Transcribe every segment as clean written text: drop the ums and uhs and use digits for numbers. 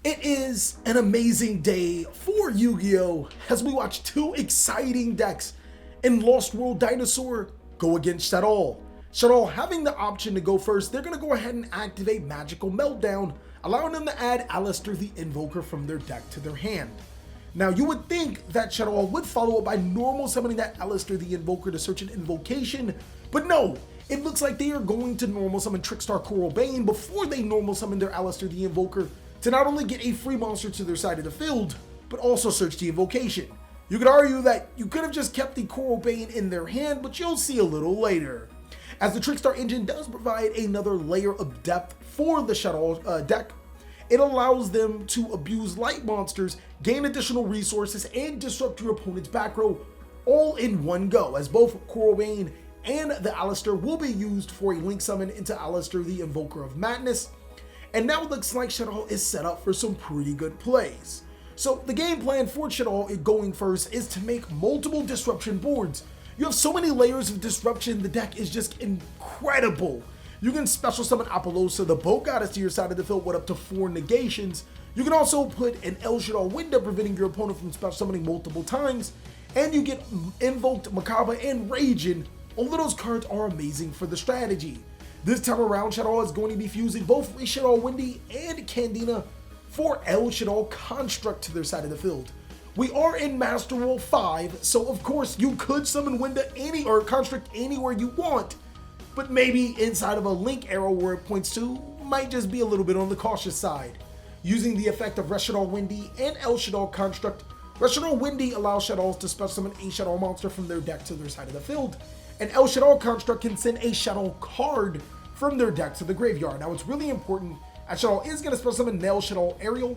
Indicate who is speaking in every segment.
Speaker 1: It is an amazing day for Yu-Gi-Oh! As we watch two exciting decks in Lost World Dinosaur go against Shaddoll. Shaddoll having the option to go first, they're going to go ahead and activate Magical Meltdown, allowing them to add Aleister the Invoker from their deck to their hand. Now you would think that Shaddoll would follow up by normal summoning that Aleister the Invoker to search an invocation, but no! It looks like they are going to normal summon Trickstar Coral Bane before they normal summon their Aleister the Invoker to not only get a free monster to their side of the field, but also search the invocation. You could argue that you could have just kept the Coral Bane in their hand, but you'll see a little later. As the Trickstar engine does provide another layer of depth for the Shaddoll deck, it allows them to abuse light monsters, gain additional resources, and disrupt your opponent's back row all in one go, as both Coral Bane and the Aleister will be used for a link summon into Aleister the Invoker of Madness. And now it looks like Shaddoll is set up for some pretty good plays. So the game plan for Shaddoll going first is to make multiple disruption boards. You have so many layers of disruption, the deck is just incredible. You can special summon Apollosa, the boat goddess, to your side of the field with up to 4 negations. You can also put an El Shaddoll window preventing your opponent from special summoning multiple times. And you get Invoked, Macabre, and Ragin. All of those cards are amazing for the strategy. This time around, Shaddoll is going to be fusing both Shaddoll Windy and Candina for El Shaddoll Construct to their side of the field. We are in Master Rule 5, so of course you could summon Winda or Construct anywhere you want, but maybe inside of a link arrow where it points to might just be a little bit on the cautious side. Using the effect of Shaddoll Windy and El Shaddoll Construct, Shaddoll Windy allows Shaddolls to special summon a Shaddoll monster from their deck to their side of the field, and El Shaddoll Construct can send a Shaddoll card from their deck to the graveyard. Now it's really important, as Shaddoll is going to special summon El Shaddoll Ariel,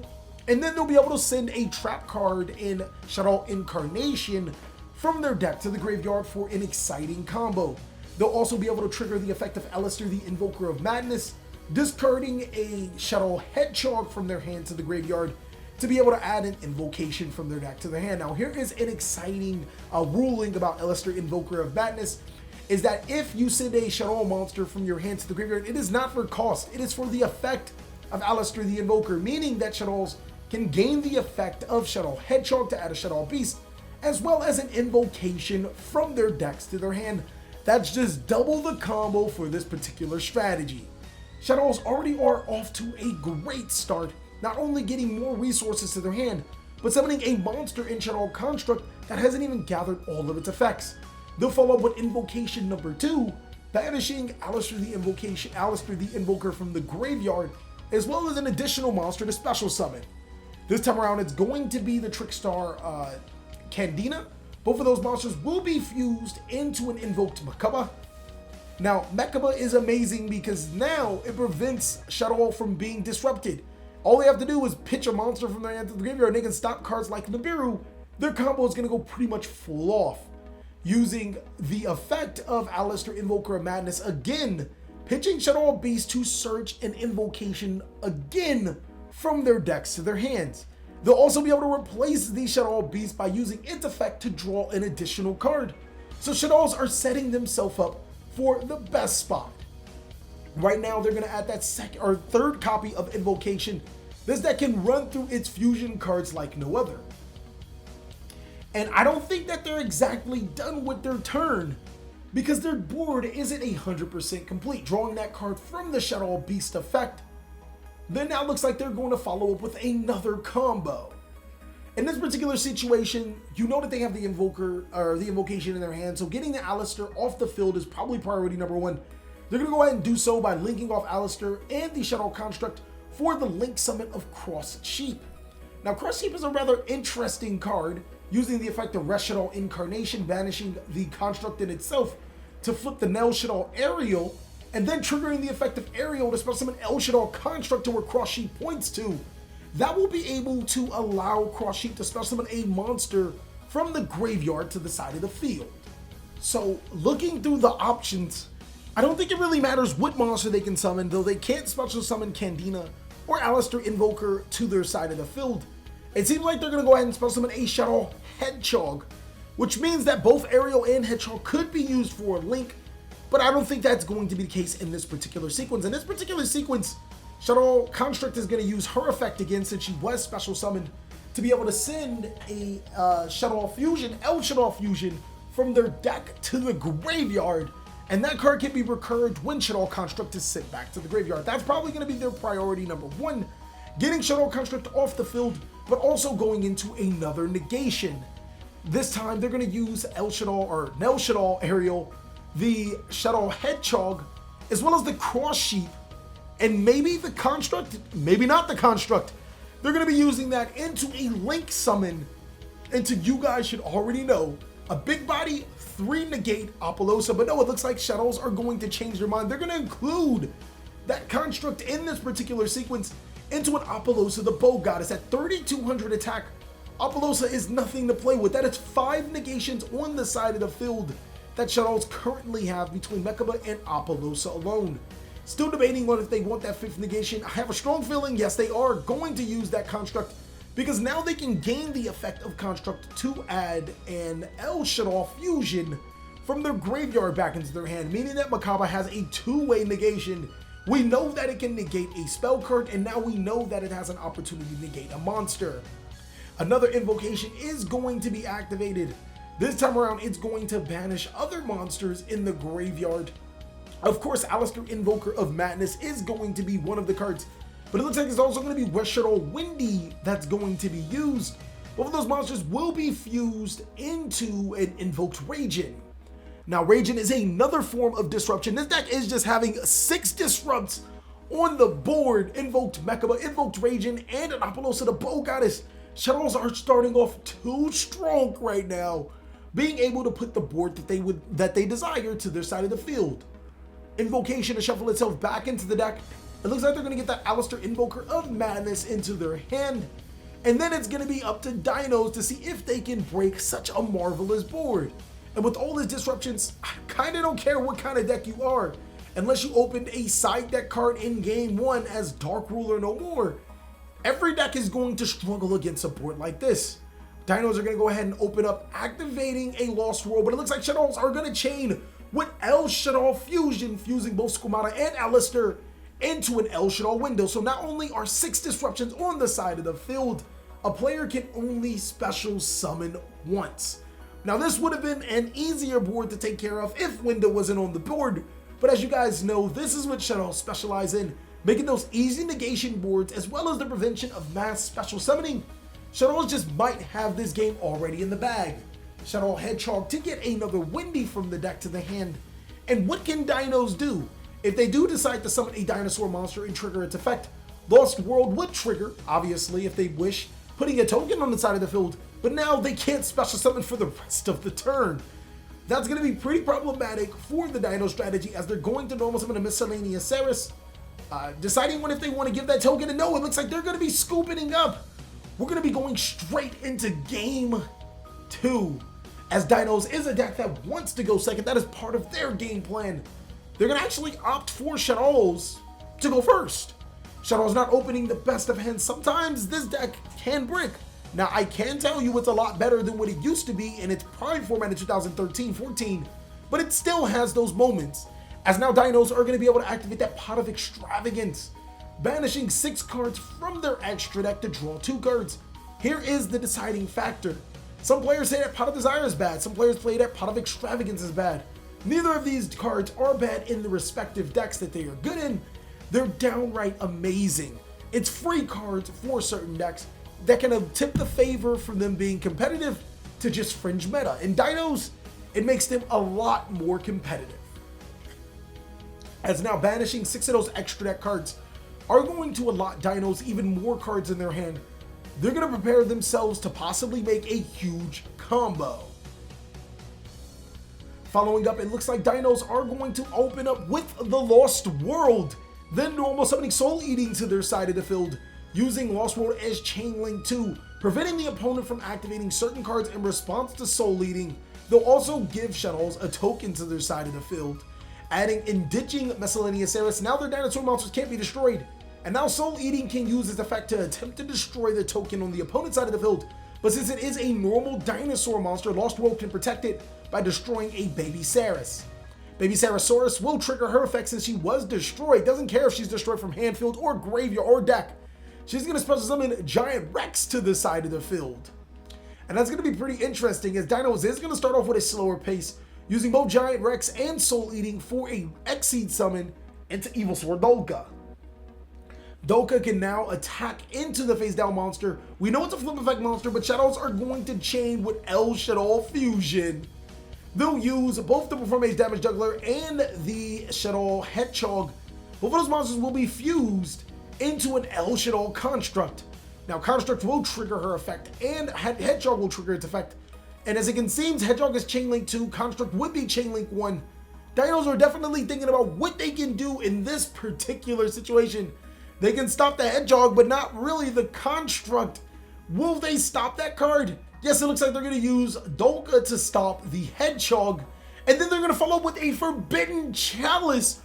Speaker 1: and then they'll be able to send a trap card in Shaddoll Incarnation from their deck to the graveyard for an exciting combo. They'll also be able to trigger the effect of Aleister the Invoker of Madness, discarding a Shaddoll Hedgehog from their hand to the graveyard to be able to add an invocation from their deck to their hand. Now here is an exciting ruling about Aleister Invoker of Madness, is that if you send a Shaddoll monster from your hand to the graveyard, it is not for cost, it is for the effect of Aleister the Invoker, meaning that Shaddolls can gain the effect of Shaddoll Hedgehog to add a Shaddoll Beast, as well as an invocation from their decks to their hand. That's just double the combo for this particular strategy. Shaddolls already are off to a great start, not only getting more resources to their hand, but summoning a monster in Shaddoll Construct that hasn't even gathered all of its effects. They'll follow up with invocation number 2, banishing Aleister the Invoker from the graveyard, as well as an additional monster to special summon. This time around, it's going to be the Trickstar Candina. Both of those monsters will be fused into an Invoked Macabre. Now, Macabre is amazing because now it prevents Shaddoll from being disrupted. All they have to do is pitch a monster from their hand to the graveyard, and they can stop cards like Nibiru. Their combo is going to go pretty much full off. Using the effect of Aleister Invoker of Madness again, pitching Shaddoll Beast to search an invocation again from their decks to their hands. They'll also be able to replace the Shaddoll Beast by using its effect to draw an additional card. So Shaddolls are setting themselves up for the best spot. Right now they're going to add that third copy of Invocation. This deck can run through its fusion cards like no other. And I don't think that they're exactly done with their turn, because their board isn't 100% complete, drawing that card from the Shaddoll Beast effect. Then now it looks like they're going to follow up with another combo. In this particular situation, you know that they have the Invoker or the invocation in their hand, so getting the Aleister off the field is probably priority number 1. They're going to go ahead and do so by linking off Aleister and the Shaddoll Construct for the link summon of Cross Sheep. Now Cross Sheep is a rather interesting card, using the effect of Shaddoll Incarnation, banishing the construct in itself to flip the El Shaddoll Ariel, and then triggering the effect of Ariel to special summon El Shaddoll Construct to where Cross Sheep points to. That will be able to allow Cross Sheep to special summon a monster from the graveyard to the side of the field. So looking through the options, I don't think it really matters what monster they can summon, though they can't special summon Candina or Aleister Invoker to their side of the field. It seems like they're going to go ahead and special summon a Shaddoll Hedgehog, which means that both Ariel and Hedgehog could be used for a link, but I don't think that's going to be the case in this particular sequence. In this particular sequence, Shaddoll Construct is going to use her effect again since she was special summoned to be able to send a Shaddoll Fusion, El Shaddoll Fusion, from their deck to the graveyard. And that card can be recurred when Shaddoll Construct is sent back to the graveyard. That's probably going to be their priority number one, getting Shaddoll Construct off the field, but also going into another negation. This time they're going to use El Shaddoll or Nel Shaddoll Ariel, the Shaddoll Hedgehog, as well as the Cross Sheep, and maybe the Construct, maybe not the Construct. They're going to be using that into a Link summon into, you guys should already know, a big body 3 negate Apollousa. But no, it looks like Shaddolls are going to change their mind. They're going to include that Construct in this particular sequence into an Apollousa, the Bow Goddess. At 3,200 attack, Apollousa is nothing to play with. That is 5 negations on the side of the field that Shaddolls currently have between Mechaba and Apollousa alone. Still debating on if they want that 5th negation. I have a strong feeling, yes, they are going to use that Construct, because now they can gain the effect of Construct to add an El Shaddoll Fusion from their graveyard back into their hand, meaning that Mechaba has a 2-way negation. We know that it can negate a spell card, and now we know that it has an opportunity to negate a monster. Another invocation is going to be activated. This time around, it's going to banish other monsters in the graveyard. Of course, Alistair, Invoker of Madness, is going to be one of the cards, but it looks like it's also going to be West Shaddoll Windy that's going to be used. Both of those monsters will be fused into an invoked Ragin. Now, Ragin is another form of disruption. This deck is just having 6 disrupts on the board. Invoked Mechaba, invoked Ragin, and an Apollousa, the Bow Goddess. Shaddolls are starting off too strong right now, being able to put the board that they desire to their side of the field. Invocation to shuffle itself back into the deck. It looks like they're going to get that Alistair, Invoker of Madness, into their hand. And then it's going to be up to Dinos to see if they can break such a marvelous board. And with all these disruptions, I kind of don't care what kind of deck you are, unless you opened a side deck card in game 1 as Dark Ruler no more. Every deck is going to struggle against a board like this. Dinos are going to go ahead and open up, activating a Lost World, but it looks like Shaddolls are going to chain with El Shaddoll Fusion, fusing both Squamata and Alistair into an El Shaddoll window. So not only are 6 disruptions on the side of the field, a player can only special summon once. Now, this would have been an easier board to take care of if window wasn't on the board, but as you guys know, this is what Shaddoll specialize in, making those easy negation boards as well as the prevention of mass special summoning. Shaddoll just might have this game already in the bag. Shaddoll Hedgehog to get another Windy from the deck to the hand. And what can Dinos do? If they do decide to summon a Dinosaur monster and trigger its effect, Lost World would trigger, obviously, if they wish, putting a token on the side of the field, but now they can't special summon for the rest of the turn. That's going to be pretty problematic for the Dino strategy, as they're going to normal summon a Miscellaneous Ceres, deciding if they want to give that token, and no, it looks like they're going to be scooping up. We're going to be going straight into game 2, as Dinos is a deck that wants to go second. That is part of their game plan. They're going to actually opt for Shaddolls to go first. Shaddolls not opening the best of hands. Sometimes this deck can brick. Now, I can tell you it's a lot better than what it used to be in its prime format in 2013-14, but it still has those moments, as now Dinos are going to be able to activate that Pot of Extravagance, banishing 6 cards from their extra deck to draw 2 cards. Here is the deciding factor. Some players say that Pot of Desire is bad. Some players play that Pot of Extravagance is bad. Neither of these cards are bad in the respective decks that they are good in. They're downright amazing. It's free cards for certain decks that can tip the favor from them being competitive to just fringe meta. In Dinos, it makes them a lot more competitive, as now banishing 6 of those extra deck cards are going to allot Dinos even more cards in their hand. They're going to prepare themselves to possibly make a huge combo. Following up, it looks like Dinos are going to open up with the Lost World, then normal summoning Soul Eating to their side of the field, using Lost World as Chain Link 2, preventing the opponent from activating certain cards in response to Soul Eating. They'll also give Shaddolls a token to their side of the field, adding Indiging Miscellaneous Ceres. Now their dinosaur monsters can't be destroyed, and now Soul Eating can use its effect to attempt to destroy the token on the opponent's side of the field. But since it is a normal dinosaur monster, Lost World can protect it by destroying a baby Ceres. Baby Sarasaurus will trigger her effect since she was destroyed. Doesn't care if she's destroyed from hand, field, or graveyard, or deck. She's going to special summon Giant Rex to the side of the field. And that's going to be pretty interesting, as Dinos is going to start off with a slower pace, using both Giant Rex and Soul Eating for a Xyz summon into Evil Sword Dolka. Dolka can now attack into the face down monster. We know it's a flip effect monster, but Shadows are going to chain with El Shaddoll Fusion. They'll use both the Performance Damage Juggler and the Shaddoll Hedgehog. Both of those monsters will be fused into an El Shaddoll Construct. Now, Construct will trigger her effect, and Hedgehog will trigger its effect. And as it can seem, Hedgehog is Chain Link 2, Construct would be Chain Link 1. Dinos are definitely thinking about what they can do in this particular situation. They can stop the Hedgehog, but not really the Construct. Will they stop that card? Yes, it looks like they're going to use Dolka to stop the Hedgehog. And then they're going to follow up with a Forbidden Chalice.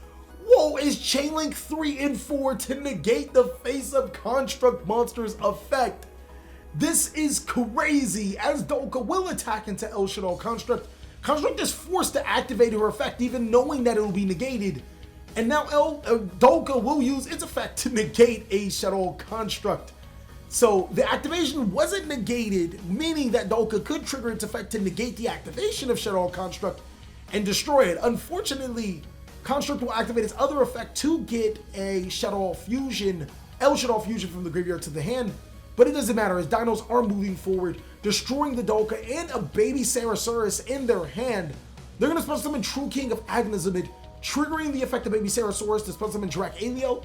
Speaker 1: Whoa, is Chainlink 3 and 4 to negate the face-up Construct monster's effect. This is crazy, as Dolka will attack into El Shaddoll Construct. Construct is forced to activate her effect, even knowing that it will be negated. And now Dolka will use its effect to negate a Shaddoll Construct. So the activation wasn't negated, meaning that Dolka could trigger its effect to negate the activation of Shaddoll Construct and destroy it. Unfortunately, Construct will activate its other effect to get a Shaddoll Fusion, El Shaddoll Fusion from the graveyard to the hand. But it doesn't matter, as Dinos are moving forward, destroying the Dolka and a Baby Sarasaurus in their hand. They're going to special summon True King of Agnazamid, triggering the effect of Baby Sarasaurus to special summon Drac-Alio.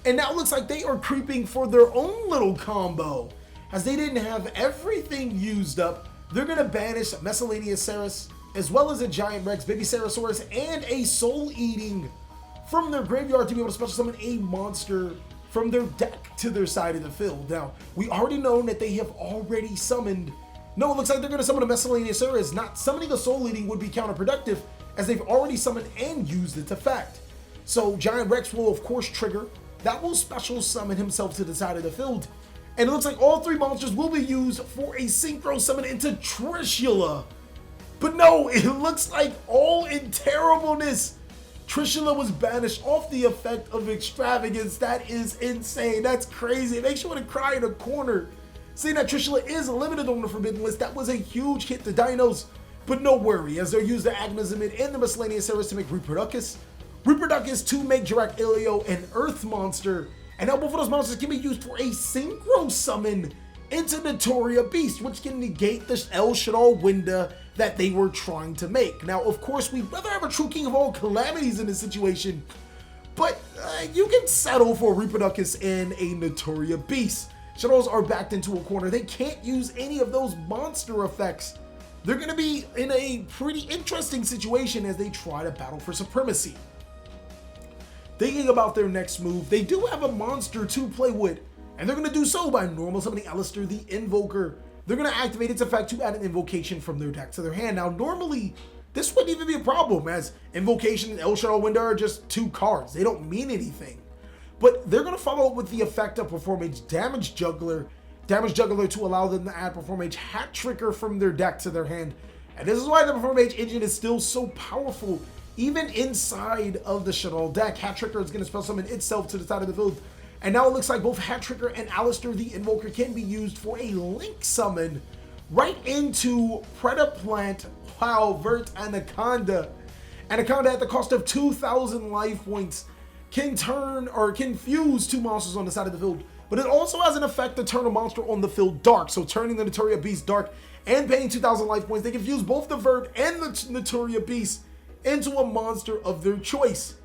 Speaker 1: And now it looks like they are creeping for their own little combo. As they didn't have everything used up, they're going to banish Miscellaneous Saras, as well as a Giant Rex, Baby Sarasaurus, and a Soul Eating from their graveyard to be able to special summon a monster from their deck to their side of the field. Now, we already know that they have already summoned. No, it looks like they're going to summon a Miscellaneous Saras. Not summoning a Soul Eating would be counterproductive, as they've already summoned and used its effect. So Giant Rex will, of course, trigger. That will special summon himself to the side of the field. And it looks like all three monsters will be used for a synchro summon into Trishula. But no, it looks like all in terribleness, Trishula was banished off the effect of Extravagance. That is insane. That's crazy. It makes you want to cry in a corner. Seeing that Trishula is limited on the Forbidden List, that was a huge hit to Dinos. But no worry, as they're used the Agnazamid and the Miscellaneous Saras to make Reproducus. Reproducus to make Drac-Alio an Earth monster. And now both of those monsters can be used for a synchro summon into Notoria Beast, which can negate the El Shaddoll window that they were trying to make. Now, of course, we'd rather have a True King of all calamities in this situation, but you can settle for Reproducus and a Notoria Beast. Shadows are backed into a corner. They can't use any of those monster effects. They're going to be in a pretty interesting situation as they try to battle for supremacy. Thinking about their next move, they do have a monster to play with, and they're going to do so by normal summoning Alistair the Invoker. They're going to activate its effect to add an invocation from their deck to their hand. Now, normally, this wouldn't even be a problem, as Invocation and El Shaddoll Window are just two cards. They don't mean anything. But they're going to follow up with the effect of Performance Damage Juggler to allow them to add Performance Hat Tricker from their deck to their hand. And this is why the Performance engine is still so powerful. Even inside of the Shaddoll deck, Hat Tricker is going to spell summon itself to the side of the field. And now it looks like both Hat Tricker and Alistair the Invoker can be used for a Link summon right into Predaplant. Wow, Vert Anaconda. Anaconda at the cost of 2,000 life points can turn or can fuse two monsters on the side of the field. But it also has an effect to turn a monster on the field dark. So turning the Notoria Beast dark and paying 2,000 life points, they can fuse both the Vert and the Notoria Beast into a monster of their choice.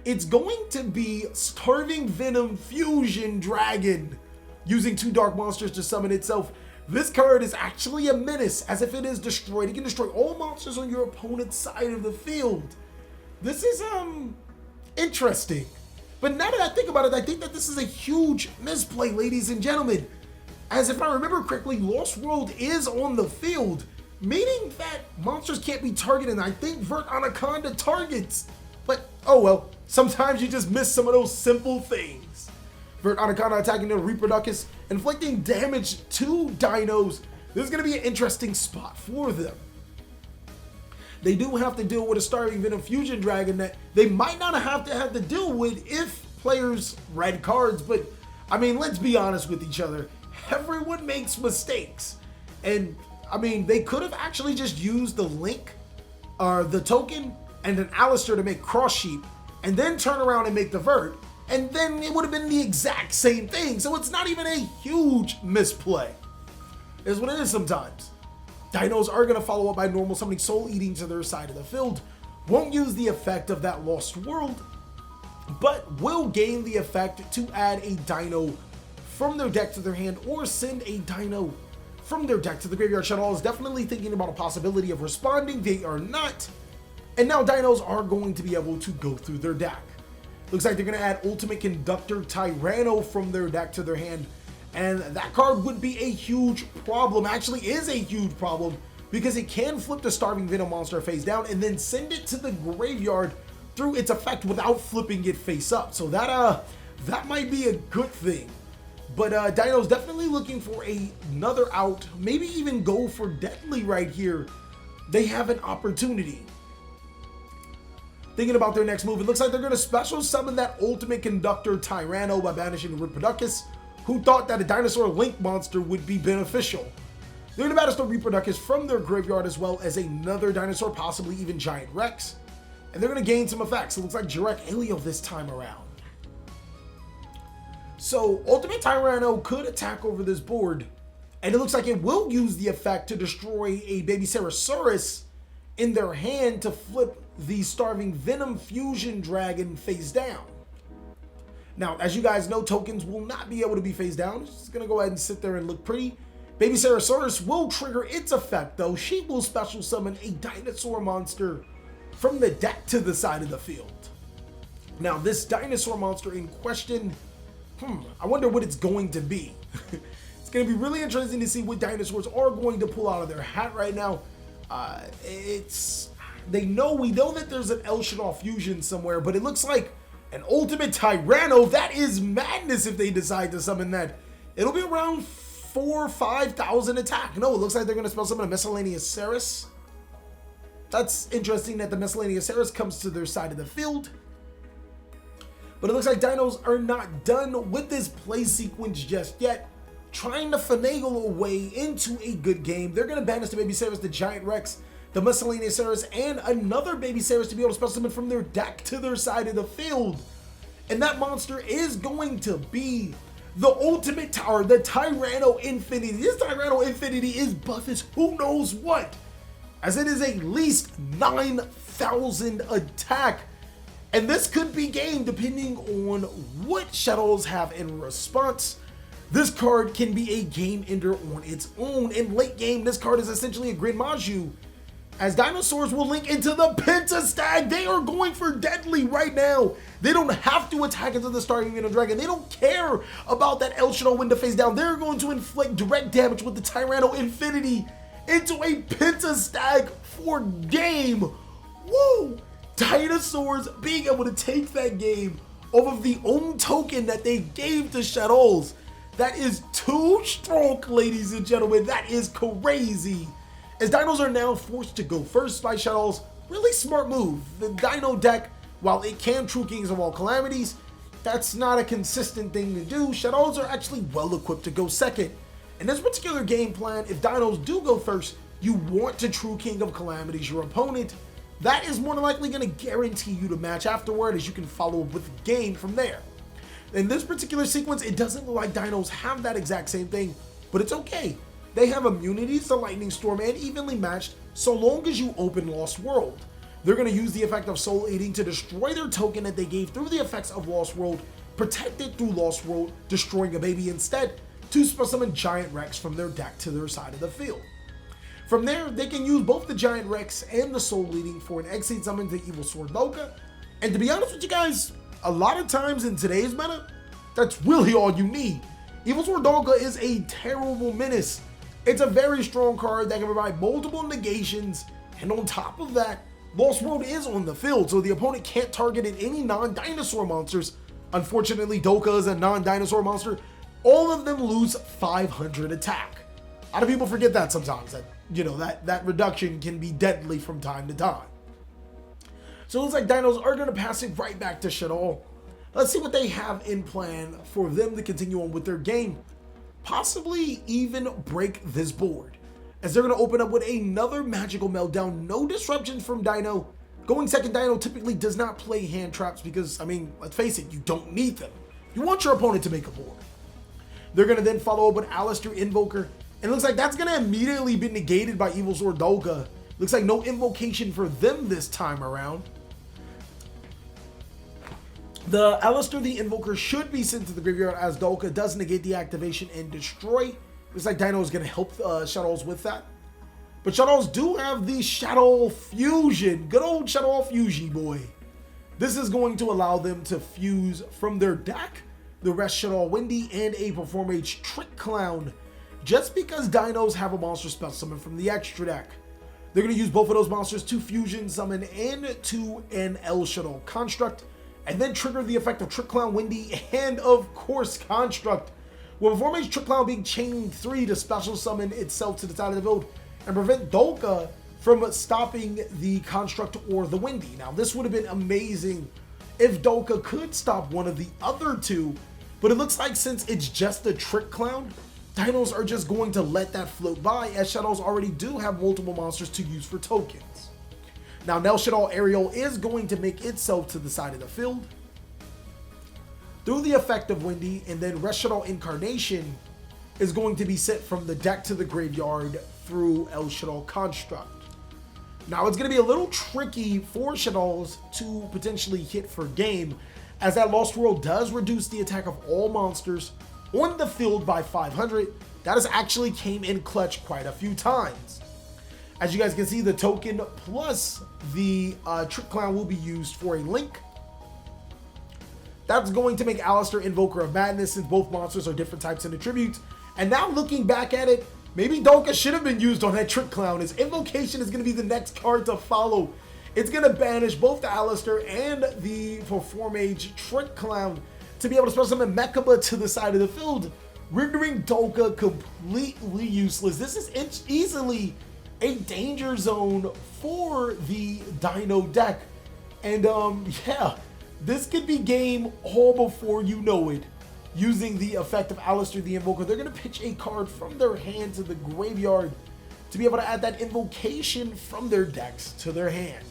Speaker 1: It's going to be Starving Venom Fusion Dragon, using two dark monsters to summon itself. This card is actually a menace, as if it is destroyed, it can destroy all monsters on your opponent's side of the field. This is interesting. But now that I think about it, I think that this is a huge misplay, ladies and gentlemen. As if I remember correctly, Lost World is on the field, meaning that monsters can't be targeted, and I think Vert Anaconda targets. But, oh well, sometimes you just miss some of those simple things. Vert Anaconda attacking the Reproducus, inflicting damage to Dinos. This is going to be an interesting spot for them. they do have to deal with a Starving Venom Fusion Dragon that they might not have to deal with if players red cards. But I mean, let's be honest with each other. Everyone makes mistakes. And I mean, they could have actually just used the Link or the token and an Alistair to make Cross Sheep and then turn around and make the Vert. And then it would have been the exact same thing. So it's not even a huge misplay. Is what it is sometimes. Dinos are going to follow up by normal summoning Soul Eating to their side of the field. Won't use the effect of that Lost World, but will gain the effect to add a Dino from their deck to their hand or send a Dino from their deck to the graveyard. Shaddoll is definitely thinking about a possibility of responding. They are not. And now Dinos are going to be able to go through their deck. Looks like they're going to add Ultimate Conductor Tyranno from their deck to their hand. And that card would be a huge problem. Actually is a huge problem because it can flip the Starving Venom monster face down and then send it to the graveyard through its effect without flipping it face up. So that might be a good thing. But Dino's definitely looking for another out. Maybe even go for Deadly right here. They have an opportunity. Thinking about their next move, it looks like they're going to special summon that Ultimate Conductor Tyranno by banishing Reproducus, who thought that a Dinosaur Link monster would be beneficial. They're going to banish the Reproducus from their graveyard as well as another Dinosaur, possibly even Giant Rex. And they're going to gain some effects. It looks like Jirek Elio this time around. So Ultimate Tyranno could attack over this board, and it looks like it will use the effect to destroy a baby Ceratosaurus in their hand to flip the Starving Venom Fusion Dragon face down. Now, as you guys know, tokens will not be able to be face down. It's just going to go ahead and sit there and look pretty. Baby Ceratosaurus will trigger its effect, though. She will special summon a Dinosaur monster from the deck to the side of the field. Now, this Dinosaur monster in question, I wonder what it's going to be. It's going to be really interesting to see what dinosaurs are going to pull out of their hat right now. We know that there's an El Shaddoll fusion somewhere, but it looks like an Ultimate Tyranno. That is madness if they decide to summon that. It'll be around 4,000 or 5,000 attack. No, it looks like they're going to spell summon a Miscellaneous Ceres. That's interesting that the Miscellaneous Ceres comes to their side of the field. But it looks like Dinos are not done with this play sequence just yet. Trying to finagle a way into a good game. They're going to banish the Baby Ceres, the Giant Rex, the Miscellaneous Ceres, and another Baby Ceres to be able to special summon from their deck to their side of the field. And that monster is going to be the Ultimate Tower, the Tyranno Infinity. This Tyranno Infinity is buff as who knows what, as it is at least 9,000 attack. And this could be gained depending on what Shaddolls have in response. This card can be a game ender on its own. In late game, this card is essentially a Grid Maju, as dinosaurs will link into the Pentastag. They are going for Deadly right now. They don't have to attack into the Starving Venom Dragon. They don't care about that El Shaddoll window face down. They're going to inflict direct damage with the Tyranno Infinity into a Pentastag for game. Woo! Dinosaurs being able to take that game off of the own token that they gave to Shaddolls. That is too strong, ladies and gentlemen. That is crazy. As Dinos are now forced to go first by Shaddolls, really smart move. The Dino deck, while it can True Kings of all calamities, that's not a consistent thing to do. Shaddolls are actually well equipped to go second. In this particular game plan, if Dinos do go first, you want to True King of calamities your opponent. That is more than likely going to guarantee you to match afterward, as you can follow up with the game from there. In this particular sequence, it doesn't look like Dinos have that exact same thing, but it's okay. They have immunities to Lightning Storm and evenly matched so long as you open Lost World. They're going to use the effect of Soul Eating to destroy their token that they gave through the effects of Lost World, protect it through Lost World, destroying a baby instead, to summon Giant Rex from their deck to their side of the field. From there, they can use both the Giant Rex and the Soul Eating for an Exceed summon to Evil Sword Loka. And to be honest with you guys, a lot of times in today's meta, that's really all you need. Evil Sword Loka is a terrible menace. It's a very strong card that can provide multiple negations, and on top of that, Lost World is on the field, so the opponent can't target any non-dinosaur monsters. Unfortunately, Doka is a non-dinosaur monster. All of them lose 500 attack. lot of people forget that sometimes, that, you know, that reduction can be deadly from time to time. So it looks like Dinos are going to pass it right back to Shaddoll. Let's see what they have in plan for them to continue on with their game. Possibly even break this board, as they're going to open up with another magical meltdown. No disruptions from Dino. Going second, Dino typically does not play hand traps because, I mean, let's face it, you don't need them. You want your opponent to make a board. They're going to then follow up with Alistair Invoker. And it looks like that's going to immediately be negated by Evil Sword Dolka. Looks like no invocation for them this time around. The Alistair the Invoker should be sent to the graveyard, as Dolka does negate the activation and destroy. Looks like Dino is going to help Shaddolls with that. But Shaddolls do have the Shaddoll Fusion. Good old Shaddoll Fusion, boy. This is going to allow them to fuse from their deck the rest Shaddoll Windy and a Perform Age Trick Clown, just because Dinos have a monster spell summon from the extra deck. They're going to use both of those monsters to fusion summon into an El Shaddoll construct, and then trigger the effect of Trick Clown Windy and, of course, Construct, with Perform Age Trick Clown being chained 3 to special summon itself to the side of the field and prevent Dolka from stopping the Construct or the Windy. Now, this would have been amazing if Dolka could stop one of the other two, but it looks like since it's just a Trick Clown, Dinos are just going to let that float by, as Shaddolls already do have multiple monsters to use for tokens. Now, Nel Shaddoll Ariel is going to make itself to the side of the field through the effect of Windy, and then Rest Shaddoll Incarnation is going to be sent from the deck to the graveyard through El Shaddoll Construct. Now, it's going to be a little tricky for Shaddolls to potentially hit for game, as that Lost World does reduce the attack of all monsters on the field by 500. That has actually came in clutch quite a few times. As you guys can see, the token plus the Trick Clown will be used for a link. That's going to make Alistair Invoker of Madness, since both monsters are different types and attributes. And now looking back at it, maybe Dolka should have been used on that Trick Clown. His Invocation is going to be the next card to follow. It's going to banish both the Alistair and the Perform Age Trick Clown to be able to special summon Mechaba to the side of the field, rendering Dolka completely useless. This is easily a danger zone for the Dino deck. And yeah, this could be game all before you know it. Using the effect of Alistair the Invoker, they're going to pitch a card from their hand to the graveyard to be able to add that invocation from their decks to their hand.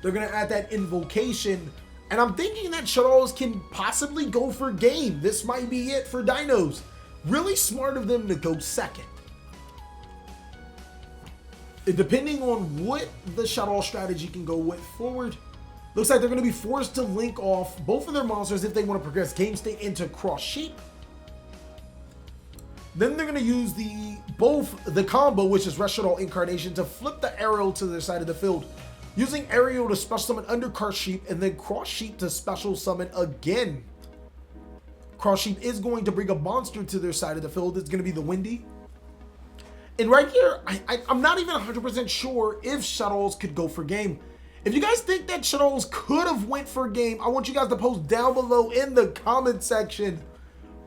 Speaker 1: They're going to add that invocation, and I'm thinking that Shaddolls can possibly go for game. This might be it for Dinos. Really smart of them to go second. Depending on what the Shaddoll strategy can go with forward, looks like they're going to be forced to link off both of their monsters if they want to progress game state into Cross Sheep. Then they're going to use the combo, which is Rest Shaddoll Incarnation, to flip the Ariel to their side of the field, using Ariel to special summon under Cross Sheep, and then Cross Sheep to special summon again. Cross Sheep is going to bring a monster to their side of the field. It's going to be the Windy. And right here, I'm not even 100% sure if Shaddolls could go for game. If you guys think that Shaddolls could have went for game, I want you guys to post down below in the comment section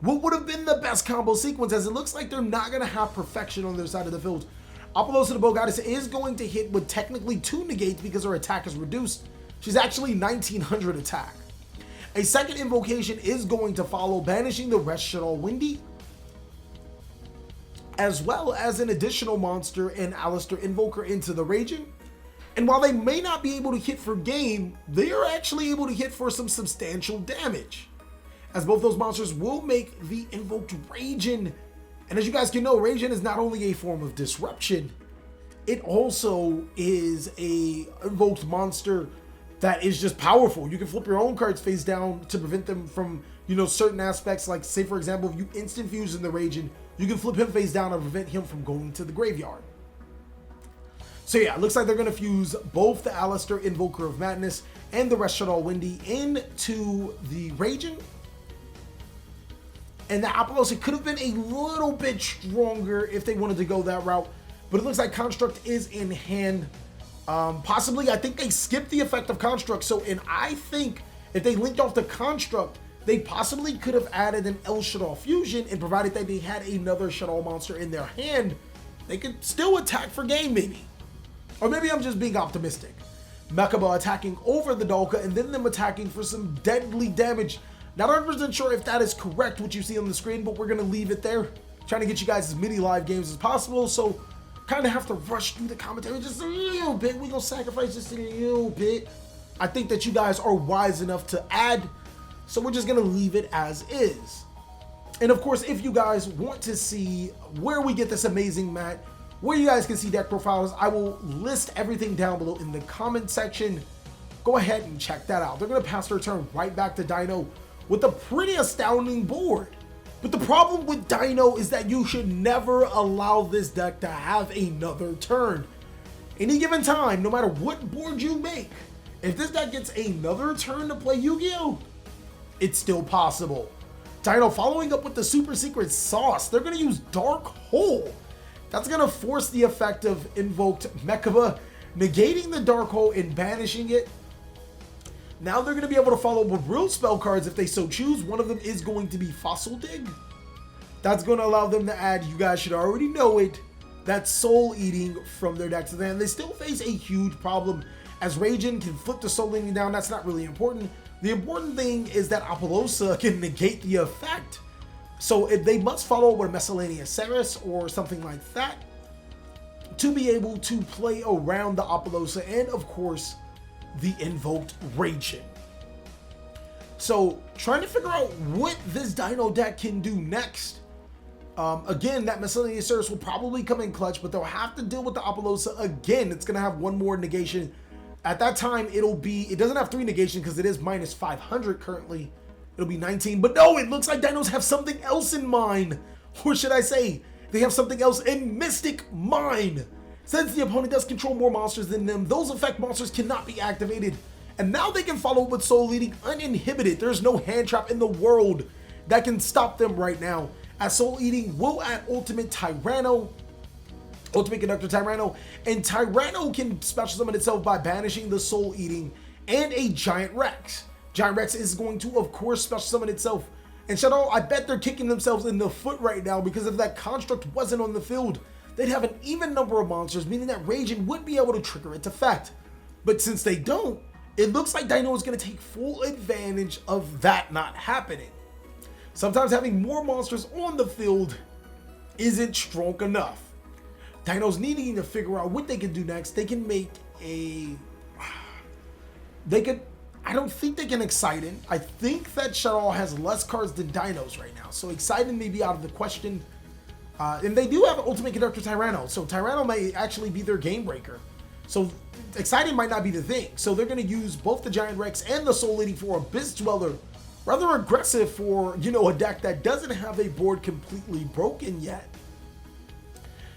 Speaker 1: what would have been the best combo sequence, as it looks like they're not going to have perfection on their side of the field. Apollos of the Bow Goddess is going to hit with technically 2 negates because her attack is reduced. She's actually 1900 attack. A second invocation is going to follow, banishing the Rest Shaddoll Windy, as well as an additional monster and Alistair Invoker into the region. And while they may not be able to hit for game, they are actually able to hit for some substantial damage, as both those monsters will make the invoked Raging. And as you guys can know, Raging is not only a form of disruption, it also is a invoked monster that is just powerful. You can flip your own cards face down to prevent them from, you know, certain aspects. Like, say for example, if you instant fuse in the Raging, you can flip him face down and prevent him from going to the graveyard. So yeah, it looks like they're going to fuse both the Alistair Invoker of Madness and the Rest Shaddoll Windy into the Raging. And the Apollos, it could have been a little bit stronger if they wanted to go that route, but it looks like Construct is in hand. Possibly, I think they skipped the effect of Construct, and I think if they linked off the Construct, they possibly could have added an El Shaddoll fusion, and provided that they had another Shaddoll monster in their hand, they could still attack for game maybe. Or maybe I'm just being optimistic. Mechaba attacking over the Dalka and then them attacking for some deadly damage. Not 100% sure if that is correct, what you see on the screen, but we're going to leave it there. Trying to get you guys as many live games as possible, so kind of have to rush through the commentary just a little bit. We're going to sacrifice just a little bit. I think that you guys are wise enough to add, so we're just going to leave it as is. And of course, if you guys want to see where we get this amazing mat, where you guys can see deck profiles, I will list everything down below in the comment section. Go ahead and check that out. They're going to pass their turn right back to Dino with a pretty astounding board. But the problem with Dino is that you should never allow this deck to have another turn. Any given time, no matter what board you make, if this deck gets another turn to play Yu-Gi-Oh!, it's still possible. Dino following up with the super secret sauce. They're going to use Dark Hole. That's going to force the effect of invoked Mechaba, negating the Dark Hole and banishing it. Now they're going to be able to follow up with real spell cards if they so choose. One of them is going to be Fossil Dig. That's going to allow them to add, you guys should already know it, that Soul Eating from their decks. And they still face a huge problem, as Raijin can flip the Soul Eating down. That's not really important. The important thing is that Apollousa can negate the effect. So if they must follow with a Miscellaneous Ceres or something like that to be able to play around the Apollousa and, of course, the invoked Raijin. So trying to figure out what this Dino deck can do next. Again, that Miscellaneous Ceres will probably come in clutch, but they'll have to deal with the Apollousa again. It's going to have one more negation. At that time, it doesn't have 3 negation because it is minus 500 currently. It'll be 19, but no, it looks like Dinos have something else in mind. Or should I say, they have something else in Mystic Mind. Since the opponent does control more monsters than them, those effect monsters cannot be activated. And now they can follow with Soul Eating uninhibited. There's no hand trap in the world that can stop them right now. As Soul Eating will add Ultimate Tyranno, Ultimate Conductor Tyranno, and Tyranno can special summon itself by banishing the Soul Eating and a Giant Rex. Giant Rex is going to, of course, special summon itself. And Shaddoll, I bet they're kicking themselves in the foot right now, because if that construct wasn't on the field, they'd have an even number of monsters, meaning that Raijin would be able to trigger its effect. But since they don't, it looks like Dino is going to take full advantage of that not happening. Sometimes having more monsters on the field isn't strong enough. Dino's needing to figure out what they can do next. They can make a... I don't think they can Exciten. I think that Shaddoll has less cards than Dinos right now, so Exciten may be out of the question. And they do have Ultimate Conductor Tyranno, so Tyranno may actually be their game breaker. So Exciten might not be the thing. So they're going to use both the Giant Rex and the Soul Eating for Abyss Dweller. Rather aggressive for, you know, a deck that doesn't have a board completely broken yet.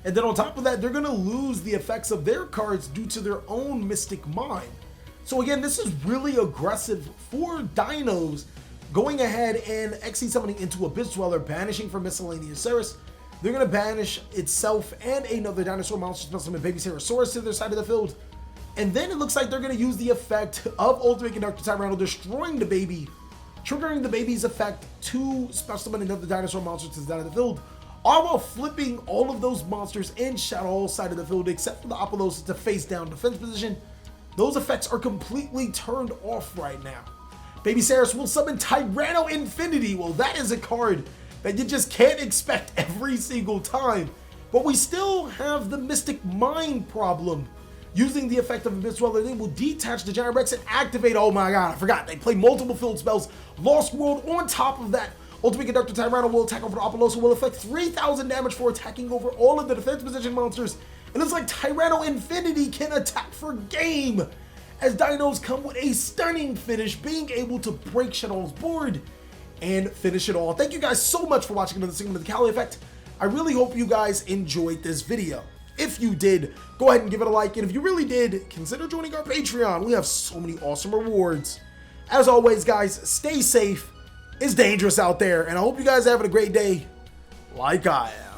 Speaker 1: And then on top of that, they're going to lose the effects of their cards due to their own Mystic Mind. So again, this is really aggressive for Dinos, going ahead and XC summoning into Abyss Dweller, banishing for Miscellaneous Ceres. They're going to banish itself and another Dinosaur monster, special summon Baby Ceresaurus to their side of the field. And then it looks like they're going to use the effect of Ultimate Conductor Tyranno, destroying the baby, triggering the baby's effect to special summon another Dinosaur monster to the side of the field, all while flipping all of those monsters in Shaddoll's side of the field, except for the Apollousa to face down defense position. Those effects are completely turned off right now. Baby Ceres will summon Tyranno Infinity. Well, that is a card that you just can't expect every single time. But we still have the Mystic Mind problem. Using the effect of Abyss Dweller, they will detach the Giant Rex and activate. Oh my god, I forgot. They play multiple field spells. Lost World on top of that. Ultimate Conductor Tyranno will attack over the Apollousa, will affect 3,000 damage for attacking over all of the defense position monsters. It looks like Tyranno Infinity can attack for game, as Dinos come with a stunning finish, being able to break Shaddoll's board and finish it all. Thank you guys so much for watching another segment of the TheCaliEffect. I really hope you guys enjoyed this video. If you did, go ahead and give it a like, and if you really did, consider joining our Patreon. We have so many awesome rewards. As always, guys, stay safe. It's dangerous out there, and I hope you guys are having a great day like I am.